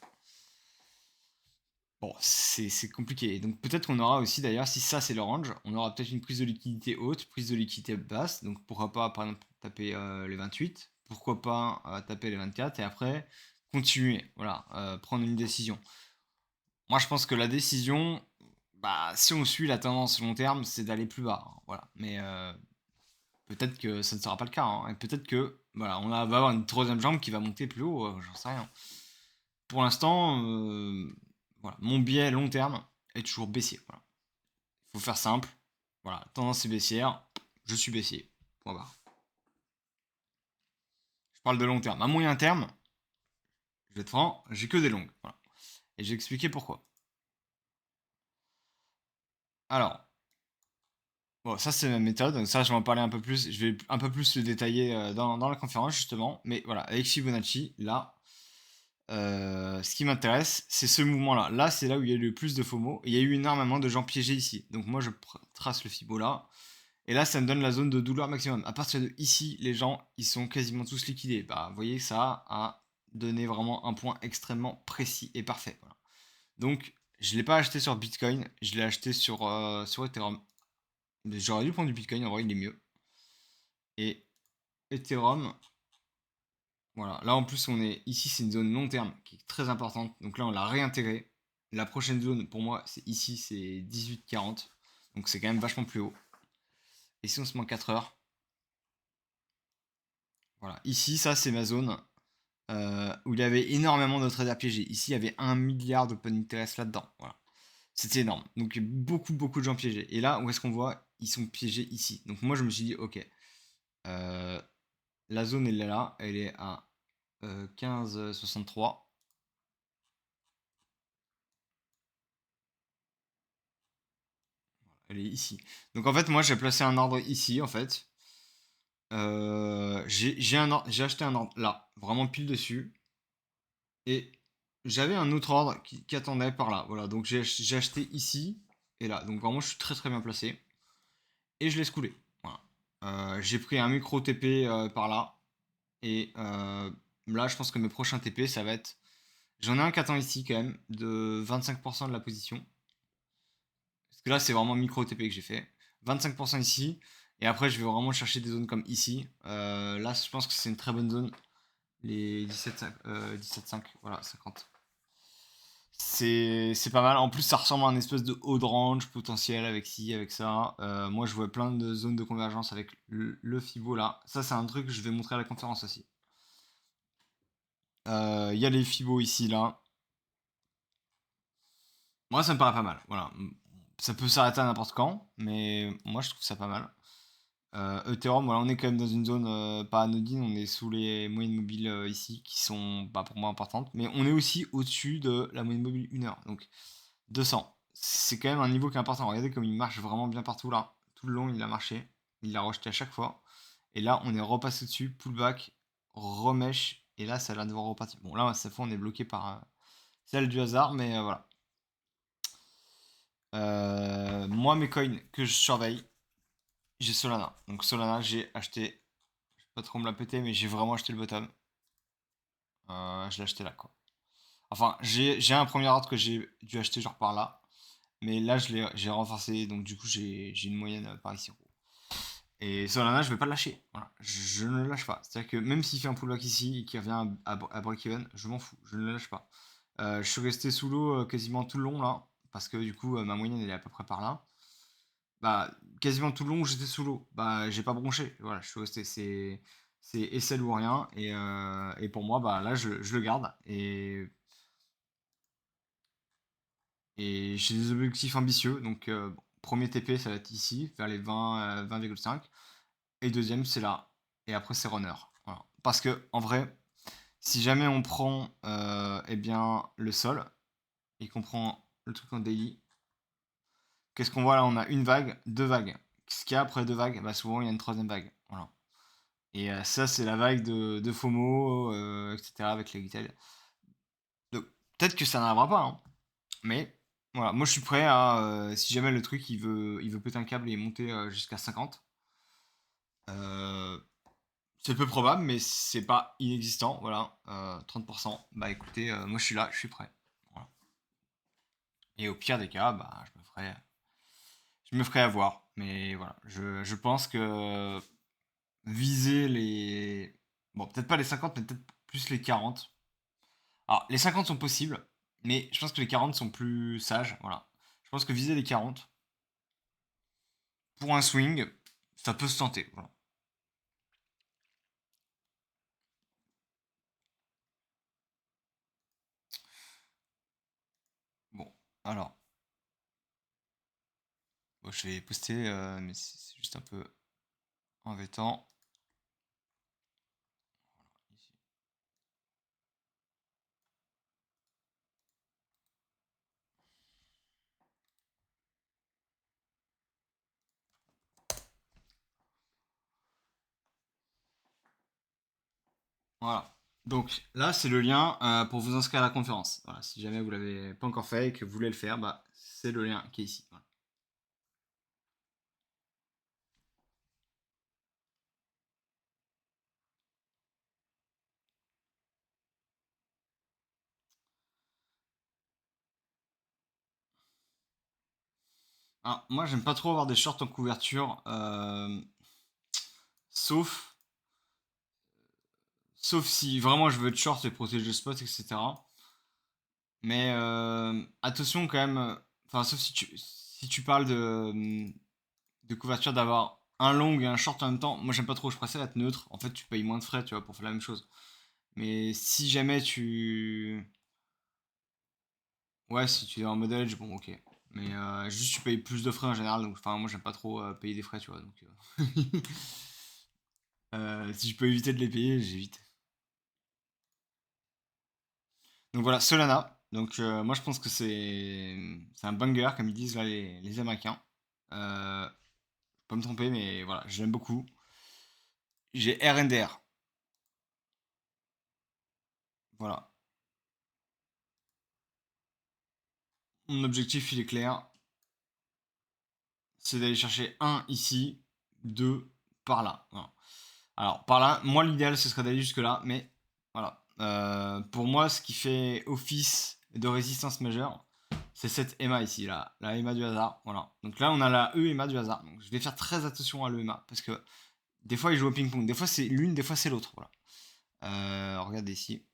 Bon, c'est compliqué. Donc peut-être qu'on aura aussi d'ailleurs, si ça c'est l'orange, on aura peut-être une prise de liquidité haute, prise de liquidité basse. Donc pourquoi pas par exemple taper les 28, pourquoi pas taper les 24 et après continuer, voilà, prendre une décision. Moi je pense que la décision, bah si on suit la tendance long terme, c'est d'aller plus bas, hein, voilà. Mais peut-être que ça ne sera pas le cas, hein, et peut-être que voilà, va avoir une troisième jambe qui va monter plus haut, j'en sais rien. Pour l'instant, voilà, mon biais long terme est toujours baissier. Voilà. Il faut faire simple. Voilà, tendance est baissière, je suis baissier. Point barre. Je parle de long terme. À moyen terme, je vais être franc, j'ai que des longues. Voilà. Et j'ai expliqué pourquoi. Alors, bon, ça c'est ma méthode. Donc ça, je vais en parler un peu plus. Je vais un peu plus le détailler dans la conférence, justement. Mais voilà, avec Fibonacci, là, ce qui m'intéresse, c'est ce mouvement-là. Là, c'est là où il y a eu le plus de FOMO. Et il y a eu énormément de gens piégés ici. Donc moi, je trace le Fibo là. Et là, ça me donne la zone de douleur maximum. À partir de ici, les gens, ils sont quasiment tous liquidés. Bah, vous voyez, ça a donné vraiment un point extrêmement précis et parfait. Voilà. Donc, je ne l'ai pas acheté sur Bitcoin, je l'ai acheté sur Ethereum. J'aurais dû prendre du Bitcoin, en vrai, il est mieux. Et Ethereum, voilà. Là, en plus, on est ici, c'est une zone long terme qui est très importante. Donc là, on l'a réintégré. La prochaine zone, pour moi, c'est ici, c'est 18,40. Donc c'est quand même vachement plus haut. Et si on se met en 4 heures, voilà. Ici, ça, c'est ma zone où il y avait énormément de traders piégés. Ici, il y avait 1 milliard d'open interest là-dedans. Voilà. C'était énorme. Donc, il y a beaucoup, beaucoup de gens piégés. Et là, où est-ce qu'on voit? Ils sont piégés ici. Donc, moi, je me suis dit, ok, euh, la zone, elle est là. Elle est à 15,63. Elle est ici. Donc, en fait, moi, j'ai placé un ordre ici, en fait. J'ai acheté un ordre là, vraiment pile dessus. Et j'avais un autre ordre qui attendait par là. Voilà, donc j'ai acheté ici et là. Donc vraiment, je suis très très bien placé. Et je laisse couler. Voilà. J'ai pris un micro TP par là. Et là, je pense que mes prochains TP, ça va être. J'en ai un qui attend ici quand même, de 25% de la position. Parce que là, c'est vraiment micro TP que j'ai fait. 25% ici. Et après, je vais vraiment chercher des zones comme ici. Là, je pense que c'est une très bonne zone. Les 17,5, voilà, 50. C'est pas mal. En plus, ça ressemble à un espèce de haut de range potentiel avec ci, avec ça. Moi, je vois plein de zones de convergence avec le Fibo là. Ça, c'est un truc que je vais montrer à la conférence aussi. Il y a les Fibo ici, là. Moi, ça me paraît pas mal. Voilà. Ça peut s'arrêter à n'importe quand, mais moi, je trouve ça pas mal. Ethereum, voilà, on est quand même dans une zone pas anodine. On est sous les moyennes mobiles ici, qui sont bah, pour moi importantes. Mais on est aussi au-dessus de la moyenne mobile 1 heure. Donc, 200. C'est quand même un niveau qui est important. Regardez comme il marche vraiment bien partout là. Tout le long, il a marché. Il l'a rejeté à chaque fois. Et là, on est repassé dessus, pullback, remèche. Et là, ça a l'air de repartir. Bon, là, cette fois, on est bloqué par celle du hasard, mais voilà. Moi, mes coins que je surveille, j'ai Solana. Donc, Solana, j'ai acheté. Je vais pas trop me la péter, mais j'ai vraiment acheté le bottom. Je l'ai acheté là, quoi. Enfin, j'ai un premier ordre que j'ai dû acheter genre par là. Mais là, j'ai renforcé, donc du coup, j'ai une moyenne par ici. Et Solana, je vais pas le lâcher. Voilà. Je ne le lâche pas. C'est-à-dire que même s'il fait un pullback ici et qu'il revient à break-even, je m'en fous. Je ne le lâche pas. Je suis resté sous l'eau quasiment tout le long là. Parce que du coup, ma moyenne elle est à peu près par là. Bah, quasiment tout le long où j'étais sous l'eau. Bah, j'ai pas bronché. Voilà, je suis resté. C'est essai ou rien. Et pour moi, bah là, je le garde. Et j'ai des objectifs ambitieux. Donc, bon, premier TP, ça va être ici, vers les 20, 20,5. Et deuxième, c'est là. Et après, c'est runner. Voilà. Parce que, en vrai, si jamais on prend eh bien, le sol et qu'on prend le truc en daily, qu'est-ce qu'on voit là? On a une vague, deux vagues. Qu'est-ce qu'il y a après deux vagues? Bah, souvent, il y a une troisième vague. Voilà. Et ça, c'est la vague de FOMO, etc. avec les retail. Donc, peut-être que ça n'arrivera pas, hein. Mais voilà, moi je suis prêt à, si jamais le truc il veut péter un câble et monter jusqu'à 50, euh, c'est peu probable, mais c'est pas inexistant, voilà, 30%, bah écoutez, moi je suis là, je suis prêt. Voilà. Et au pire des cas, bah je me ferai avoir. Mais voilà, je pense que viser les... Bon, peut-être pas les 50, mais peut-être plus les 40. Alors, les 50 sont possibles, mais je pense que les 40 sont plus sages, voilà. Je pense que viser les 40, pour un swing, ça peut se tenter. Voilà. Bon, alors, bon, je vais poster, mais c'est juste un peu embêtant. Voilà. Donc là, c'est le lien pour vous inscrire à la conférence. Voilà, si jamais vous l'avez pas encore fait et que vous voulez le faire, bah, c'est le lien qui est ici. Voilà. Alors, moi, j'aime pas trop avoir des shorts en couverture, sauf, sauf si vraiment je veux être short et protéger le spot, etc. Mais attention quand même, enfin, sauf si tu parles de couverture d'avoir un long et un short en même temps, moi j'aime pas trop, je préfère être neutre. En fait, tu payes moins de frais, tu vois, pour faire la même chose. Mais si jamais tu. Ouais, si tu es en mode edge, bon, ok. Mais juste, tu payes plus de frais en général. Donc, enfin, moi, j'aime pas trop payer des frais, tu vois. Donc, si je peux éviter de les payer, j'évite. Donc voilà, Solana. Donc, moi, je pense que c'est un banger, comme ils disent là, les Américains. Je peux pas me tromper, mais voilà, je l'aime beaucoup. J'ai RNDR. Voilà. Mon objectif, il est clair. C'est d'aller chercher un ici, deux par là. Voilà. Alors, par là, moi, l'idéal, ce serait d'aller jusque-là, mais voilà. Pour moi, ce qui fait office de résistance majeure, c'est cette EMA ici, là, la EMA du hasard. Voilà. Donc là, on a la EMA du hasard. Donc, je vais faire très attention à l'EMA, parce que des fois, il joue au ping-pong. Des fois, c'est l'une, des fois, c'est l'autre. Voilà. Regardez ici.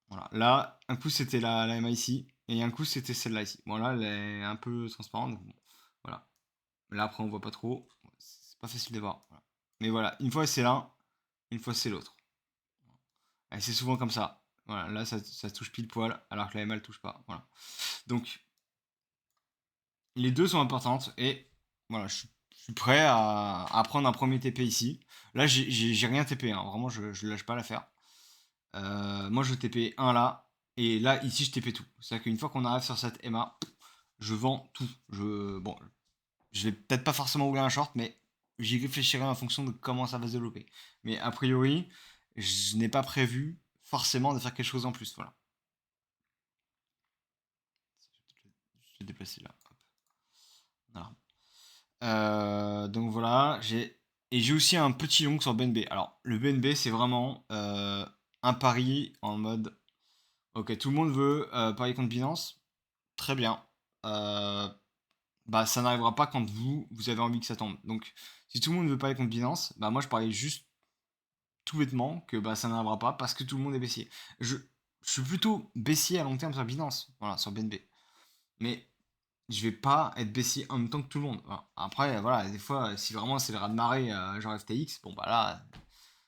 Voilà. Là, un coup, c'était la EMA ici, et un coup, c'était celle-là ici. Bon, là, elle est un peu transparente. Donc bon, voilà. Là, après, on voit pas trop. C'est pas facile de voir. Voilà. Mais voilà, une fois, c'est l'un, une fois, c'est l'autre. Et c'est souvent comme ça. Voilà, là ça touche pile poil, alors que la ML touche pas. Voilà. Donc les deux sont importantes et voilà, je suis prêt à prendre un premier TP ici. Là j'ai rien TP, hein. Vraiment je lâche pas l'affaire. Moi je TP un là et là ici je TP tout. C'est-à-dire qu'une fois qu'on arrive sur cette MA, je vends tout. Bon, je vais peut-être pas forcément ouvrir un short, mais j'y réfléchirai en fonction de comment ça va se développer. Mais a priori, je n'ai pas prévu forcément de faire quelque chose en plus. Voilà. Je vais déplacer là. Hop. Voilà. Donc voilà, j'ai aussi un petit long sur BNB. Alors le BNB c'est vraiment un pari en mode ok tout le monde veut parier contre Binance, très bien. Euh, Bah ça n'arrivera pas quand vous avez envie que ça tombe. Donc si tout le monde veut parier contre Binance, bah moi je parie juste tout bêtement que bah ça n'arrivera pas parce que tout le monde est baissier. Je suis plutôt baissier à long terme sur Binance, voilà sur BNB. Mais je vais pas être baissier en même temps que tout le monde. Voilà. Après, voilà, des fois, si vraiment c'est le raz de marée, genre FTX, bon bah là,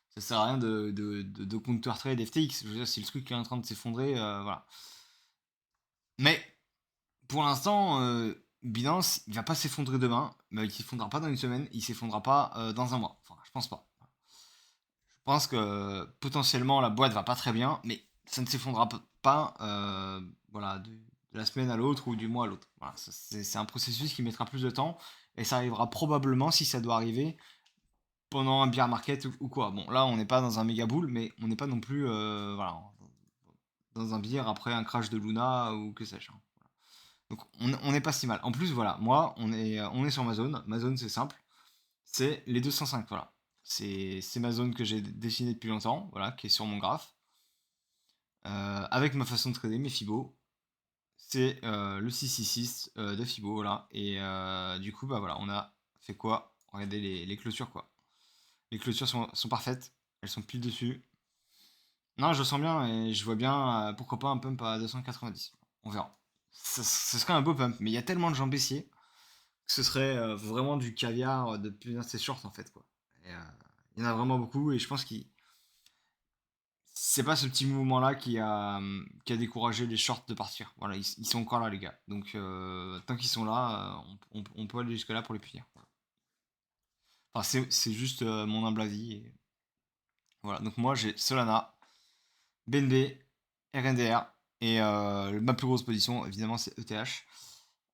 ça sert à rien de counter-trade FTX. Je veux dire, si le truc est en train de s'effondrer, voilà. Mais pour l'instant, Binance, il va pas s'effondrer demain, mais il s'effondrera pas dans une semaine, il s'effondrera pas dans un mois. Enfin, je pense pas. Je pense que potentiellement la boîte va pas très bien, mais ça ne s'effondrera pas voilà, de la semaine à l'autre ou du mois à l'autre. Voilà, c'est un processus qui mettra plus de temps et ça arrivera probablement si ça doit arriver pendant un bear market ou quoi. Bon, là on n'est pas dans un méga bull, mais on n'est pas non plus voilà, dans un bear après un crash de Luna ou que sais-je, hein. Donc on n'est pas si mal. En plus, voilà, moi on est sur ma zone. Ma zone c'est simple, c'est les 205. Voilà. C'est ma zone que j'ai dessinée depuis longtemps, voilà, qui est sur mon graphe. Avec ma façon de trader, mes Fibo. C'est le 666 de Fibo, voilà. Et du coup, bah voilà, on a fait quoi? Regardez les clôtures, quoi. Les clôtures sont parfaites, elles sont pile dessus. Non, je sens bien et je vois bien, pourquoi pas un pump à 290. On verra. Ce serait un beau pump, mais il y a tellement de gens baissiers que ce serait vraiment du caviar de plus assez short en fait, quoi. Et, il y en a vraiment beaucoup et je pense qu'il c'est pas ce petit mouvement-là qui a découragé les shorts de partir. Voilà, ils sont encore là, les gars. Donc, tant qu'ils sont là, on peut aller jusque-là pour les punir. Voilà. Enfin, c'est juste mon humble avis. Voilà, donc moi, j'ai Solana, BNB, RNDR, et ma plus grosse position, évidemment, c'est ETH.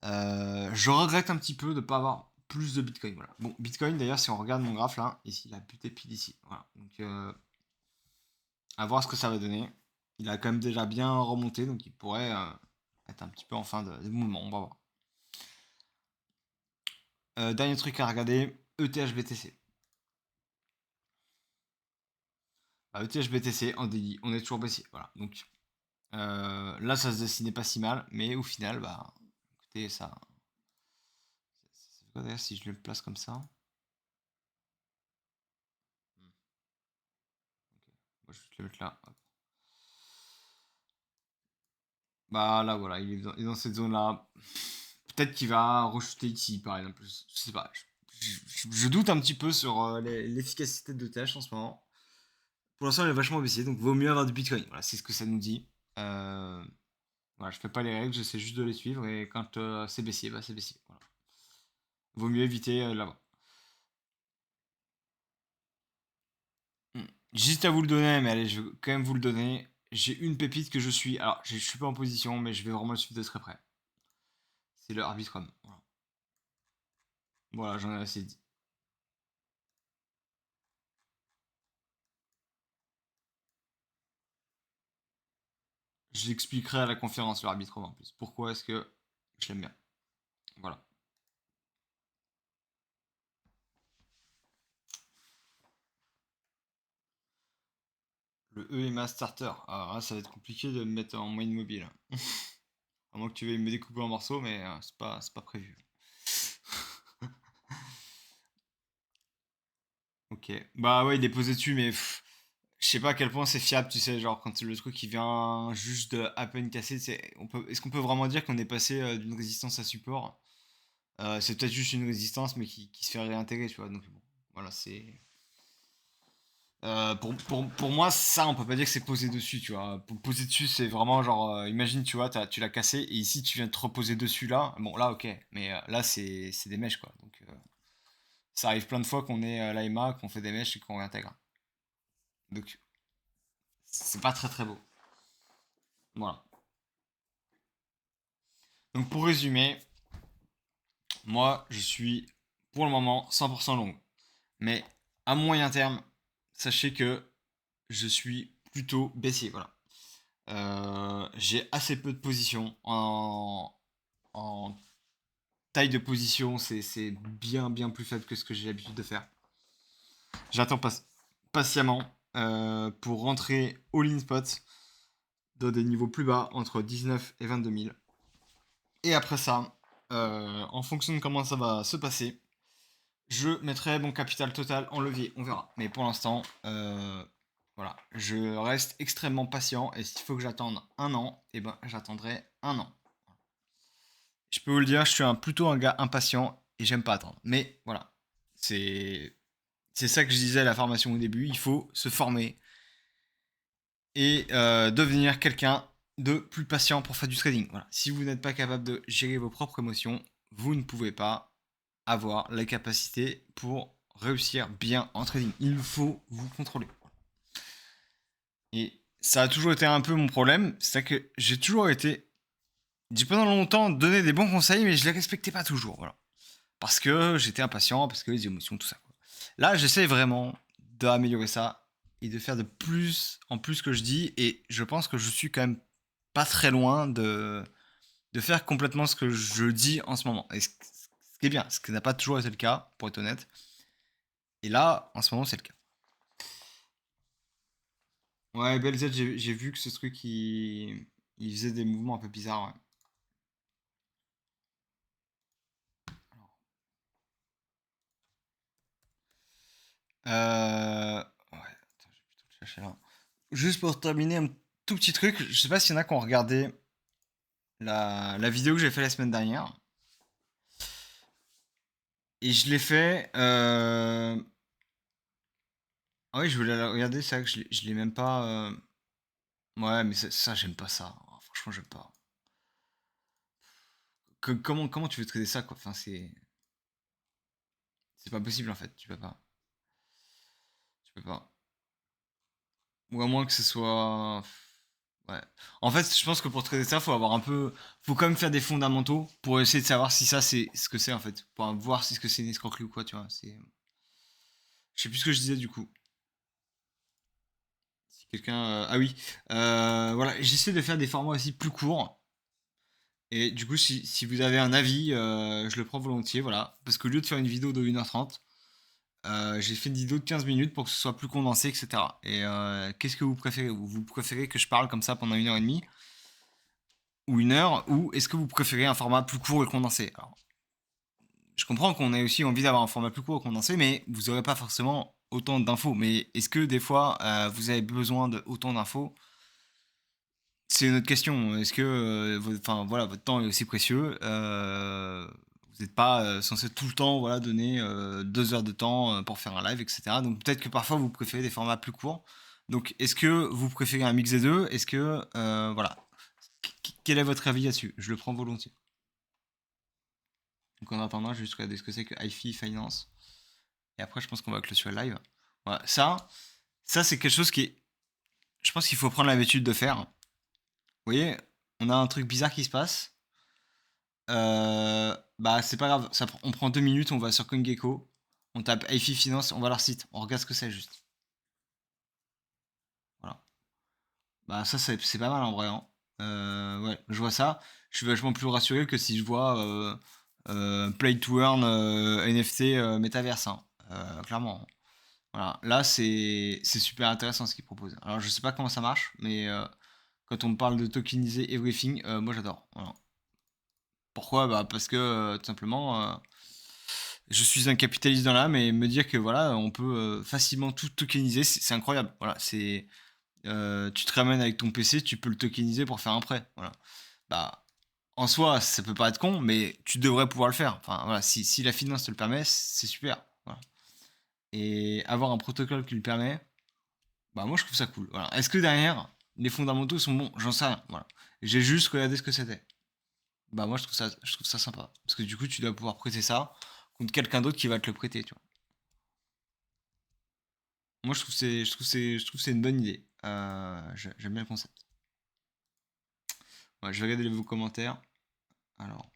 Je regrette un petit peu de ne pas avoir plus de Bitcoin. Voilà. Bon, Bitcoin, d'ailleurs, si on regarde mon graphe là, ici, il a buté pile ici. Voilà. Donc, À voir ce que ça va donner. Il a quand même déjà bien remonté, donc il pourrait être un petit peu en fin de mouvement. On va voir. Dernier truc à regarder, ETH-BTC. Bah, ETH-BTC, on dit, on est toujours baissier. Voilà. Donc là, ça se dessinait pas si mal, mais au final, bah, écoutez, ça fait quoi d'ailleurs si je le place comme ça? Moi, je vais te le mettre là. Hop. Bah là, voilà, il est dans cette zone-là. Peut-être qu'il va rechuter ici, par exemple. Je sais pas. Je doute un petit peu sur l'efficacité de TH en ce moment. Pour l'instant, il est vachement baissé, donc vaut mieux avoir du Bitcoin. Voilà, c'est ce que ça nous dit. Voilà, je fais pas les règles, j'essaie juste de les suivre et quand c'est baissier, bah c'est baissier. Voilà. Vaut mieux éviter là-bas. Hmm. Juste à vous le donner, mais allez, je vais quand même vous le donner. J'ai une pépite que je suis. Alors, je suis pas en position, mais je vais vraiment le suivre de très près. C'est le Arbitrum. Voilà, voilà, j'en ai assez dit. Je l'expliquerai à la conférence, le Arbitrum en plus. Pourquoi est-ce que je l'aime bien. Voilà. Le EMA Starter. Alors là, ça va être compliqué de me mettre en moyenne mobile. À moins que tu veuilles me découper en morceaux, mais c'est pas prévu. Ok. Bah ouais, il est posé dessus, mais je sais pas à quel point c'est fiable, tu sais, genre quand le truc il vient juste de à peine casser, est-ce qu'on peut vraiment dire qu'on est passé d'une résistance à support? C'est peut-être juste une résistance, mais qui se fait réintégrer, tu vois. Donc bon, voilà, c'est. Pour moi, ça, on peut pas dire que c'est posé dessus, tu vois. Pour poser dessus, c'est vraiment genre, imagine, tu vois, tu l'as cassé, et ici, tu viens de te reposer dessus là. Bon, là, ok, mais là, c'est des mèches, quoi. Donc, ça arrive plein de fois qu'on est l'AMA, qu'on fait des mèches et qu'on réintègre. Donc, c'est pas très très beau. Voilà. Donc, pour résumer, moi, je suis pour le moment 100% long. Mais à moyen terme, sachez que je suis plutôt baissier, voilà. J'ai assez peu de positions en taille de position, c'est bien bien plus faible que ce que j'ai l'habitude de faire. J'attends patiemment pour rentrer all-in spot dans des niveaux plus bas entre 19 et 22 000. Et après ça, en fonction de comment ça va se passer, je mettrai mon capital total en levier, on verra. Mais pour l'instant, voilà, je reste extrêmement patient et s'il faut que j'attende un an, eh ben j'attendrai un an. Je peux vous le dire, je suis plutôt un gars impatient et j'aime pas attendre. Mais voilà, c'est c'est ça que je disais à la formation au début, il faut se former et devenir quelqu'un de plus patient pour faire du trading. Voilà. Si vous n'êtes pas capable de gérer vos propres émotions, vous ne pouvez pas avoir la capacité pour réussir bien en trading. Il faut vous contrôler. Et ça a toujours été un peu mon problème, c'est que j'ai toujours été, j'ai pendant longtemps donné des bons conseils, mais je les respectais pas toujours. Voilà. Parce que j'étais impatient, parce que les émotions, tout ça. Quoi. Là, j'essaie vraiment d'améliorer ça et de faire de plus en plus que je dis. Et je pense que je suis quand même pas très loin de faire complètement ce que je dis en ce moment. Et ce qui est bien, ce qui n'a pas toujours été le cas, pour être honnête. Et là, en ce moment, c'est le cas. Ouais, BLZ, j'ai vu que ce truc, il faisait des mouvements un peu bizarres. Ouais. Ouais, attends, je vais plutôt le chercher là. Juste pour terminer, un tout petit truc. Je sais pas s'il y en a qui ont regardé la vidéo que j'ai fait la semaine dernière. Et je l'ai fait. Ah oui, je voulais la regarder, c'est vrai que je l'ai même pas. Ouais, mais ça, j'aime pas ça. Oh, franchement, j'aime pas. Comment tu veux traiter ça, quoi? Enfin, c'est pas possible en fait. Tu peux pas. Tu peux pas. Ou à moins que ce soit. Ouais. En fait, je pense que pour traiter ça, faut avoir un peu. Faut quand même faire des fondamentaux pour essayer de savoir si ça, c'est ce que c'est en fait. Pour voir si ce que c'est une escroquerie ou quoi, tu vois. Je sais plus ce que je disais du coup. Si quelqu'un. Ah oui. Voilà, j'essaie de faire des formats aussi plus courts. Et du coup, si vous avez un avis, je le prends volontiers, voilà. Parce qu'au lieu de faire une vidéo de 1h30, j'ai fait une vidéo de 15 minutes pour que ce soit plus condensé, etc. Et qu'est-ce que vous préférez? Vous préférez que je parle comme ça pendant 1h30 ou 1 heure, ou est-ce que vous préférez un format plus court et condensé? Alors, je comprends qu'on ait aussi envie d'avoir un format plus court et condensé, mais vous n'aurez pas forcément autant d'infos. Mais est-ce que des fois, vous avez besoin de autant d'infos? C'est une autre question. Est-ce que enfin, voilà, votre temps est aussi précieux? Vous n'êtes pas censé tout le temps voilà, donner 2 heures de temps pour faire un live, etc. Donc peut-être que parfois vous préférez des formats plus courts. Donc est-ce que vous préférez un mix des deux? Est-ce que voilà, quel est votre avis là-dessus? Je le prends volontiers. Donc en attendant, je vais juste regarder ce que c'est que iFi Finance. Et après, je pense qu'on va clôturer le live. Voilà, ça c'est quelque chose qui est, je pense qu'il faut prendre l'habitude de faire. Vous voyez, on a un truc bizarre qui se passe. Bah c'est pas grave, on prend 2 minutes, on va sur CoinGecko, on tape iFi Finance, on va leur site, on regarde ce que c'est juste. Voilà. Bah ça c'est pas mal en vrai, hein. Ouais, je vois ça. Je suis vachement plus rassuré que si je vois Play to Earn NFT Metaverse, hein. Clairement. Voilà. Là c'est super intéressant ce qu'ils proposent. Alors je sais pas comment ça marche, mais quand on me parle de tokeniser everything, moi j'adore. Voilà. Pourquoi? Bah parce que tout simplement je suis un capitaliste dans l'âme et me dire que voilà, on peut facilement tout tokeniser, c'est incroyable. Voilà, tu te ramènes avec ton PC, tu peux le tokeniser pour faire un prêt. Voilà. Bah, en soi, ça peut pas être con, mais tu devrais pouvoir le faire. Enfin, voilà, si la finance te le permet, c'est super. Voilà. Et avoir un protocole qui le permet, bah moi je trouve ça cool. Voilà. Est-ce que derrière, les fondamentaux sont bons? J'en sais rien. Voilà. J'ai juste regardé ce que c'était. Bah moi je trouve ça sympa. Parce que du coup, tu dois pouvoir prêter ça contre quelqu'un d'autre qui va te le prêter, tu vois. Moi, je trouve que c'est une bonne idée. J'aime bien le concept. Ouais, je vais regarder vos commentaires. Alors.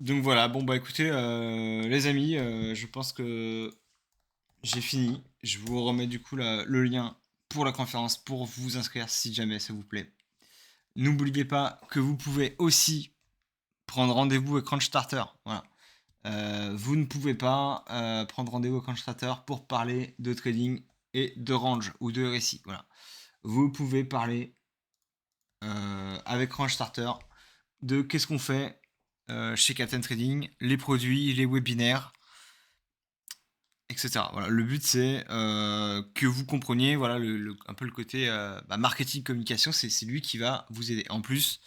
Donc voilà, bon bah écoutez, les amis, je pense que j'ai fini. Je vous remets du coup le lien pour la conférence pour vous inscrire si jamais ça vous plaît. N'oubliez pas que vous pouvez aussi prendre rendez-vous avec Crunchstarter. Voilà. Vous ne pouvez pas prendre rendez-vous avec Crunchstarter pour parler de trading et de range ou de RSI. Voilà. Vous pouvez parler avec Crunchstarter de qu'est-ce qu'on fait chez Captain Trading, les produits, les webinaires, etc. Voilà, le but c'est que vous compreniez voilà, un peu le côté marketing communication, c'est lui qui va vous aider. En plus,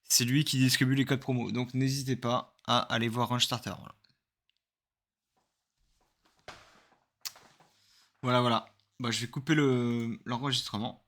c'est lui qui distribue les codes promo. Donc n'hésitez pas à aller voir Crunchstarter. Voilà, voilà. Voilà. Bah, je vais couper l'enregistrement.